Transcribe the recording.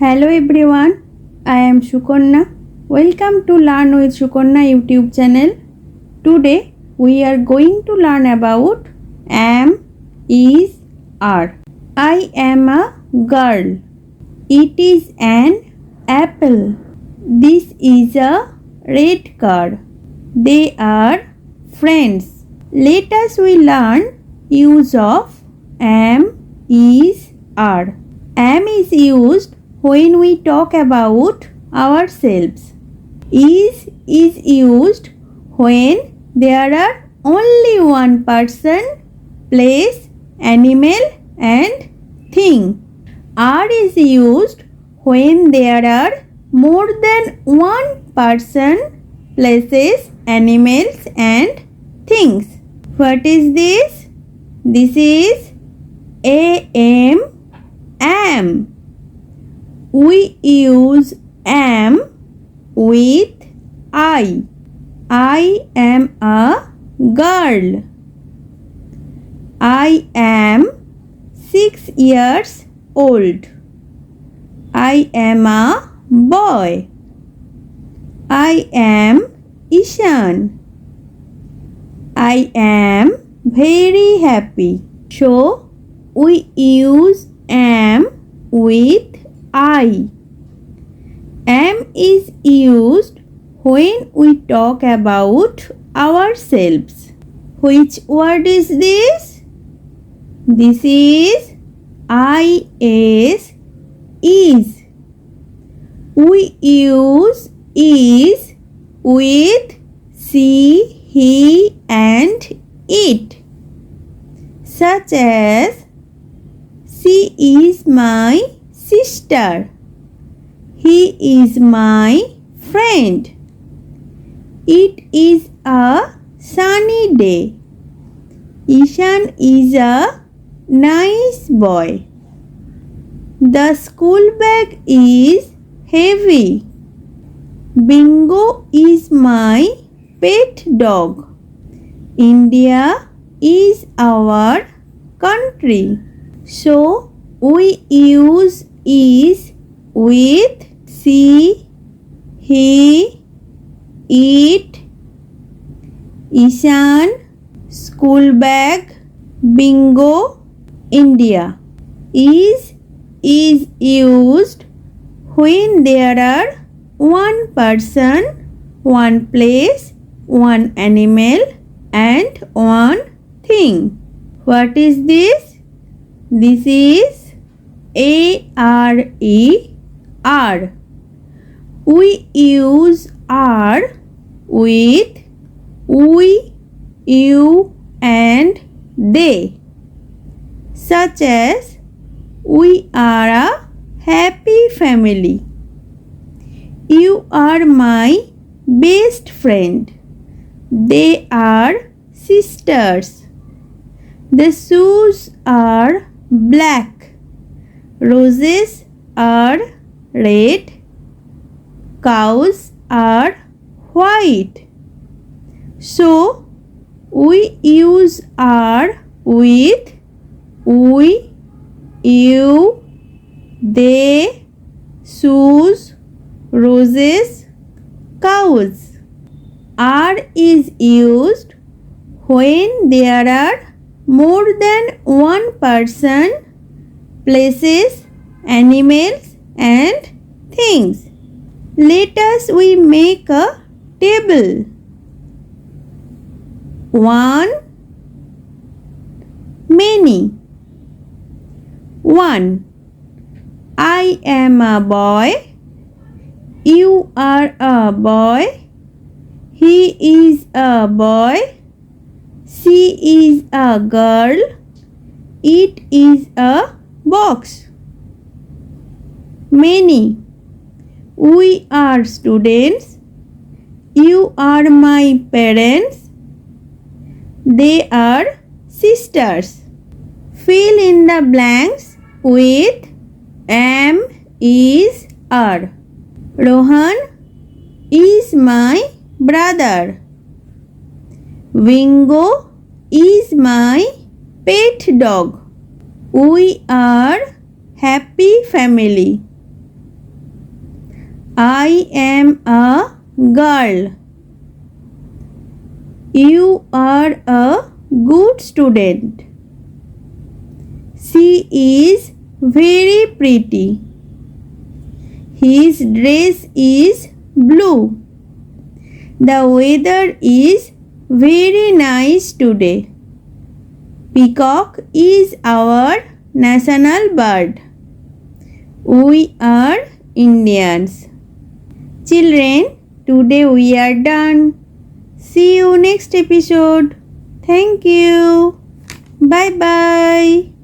Hello everyone, I am Sukanya. Welcome to Learn with Sukanya YouTube channel. Today we are going to learn about am, is, are. I am a girl. It is an apple. This is a red car. They are friends. Let us we learn use of am, is, are. Am is used when we talk about ourselves. Is used when there are only one person, place, animal and thing. Are is used when there are more than one person, places, animals and things. What is this? This is am. We use am with I. I am a girl. I am 6 years old. I am a boy. I am Ishan. I am very happy. So we use am with I. Am is used when we talk about ourselves. Which word is this? This is is. We use is with she, he and it. Such as she is my sister. He is my friend. It is a sunny day. Ishan is a nice boy. The school bag is heavy. Bingo is my pet dog. India is our country. So we use is with she, he, it, Ishan, school bag, bingo, India. Is used when there are one person, one place, one animal and one thing. What is this? This is are. We use are with we, you and they. Such as we are a happy family. You are my best friend. They are sisters. The shoes are black. Roses are red. Cows are white. So we use are with we, you, they, shoes, roses, cows. Are is used when there are more than one person, places, animals and things. Let us we make a table. 1, many. 1. I am a boy. You are a boy. He is a boy. She is a girl. It is a box. Many. We are students. You are my parents. They are sisters. Fill in the blanks with am, is, are. Rohan is my brother. Bingo is my pet dog. We are happy family. I am a girl. You are a good student. She is very pretty. His dress is blue. The weather is very nice today. Peacock is our national bird. We are Indians. Children, today we are done. See you next episode. Thank you. Bye bye.